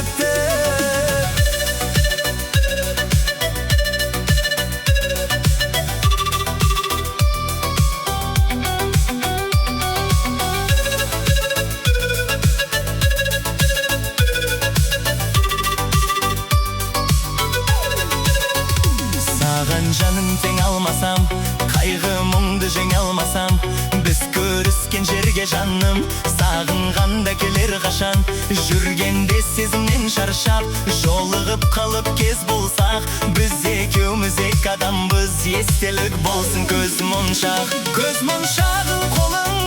өтіп. Саған жаным тең алмасам, қайғы мұңды жеңе алмасам, біз көріскен жерге жаным сағынғанда келер қашан. Жүргенде сезімнен шаршап, жолығып қалып кез болсақ, біз екеуміз екі адамбыз, естелік болсын көз моншақ. Көз моншағы қолың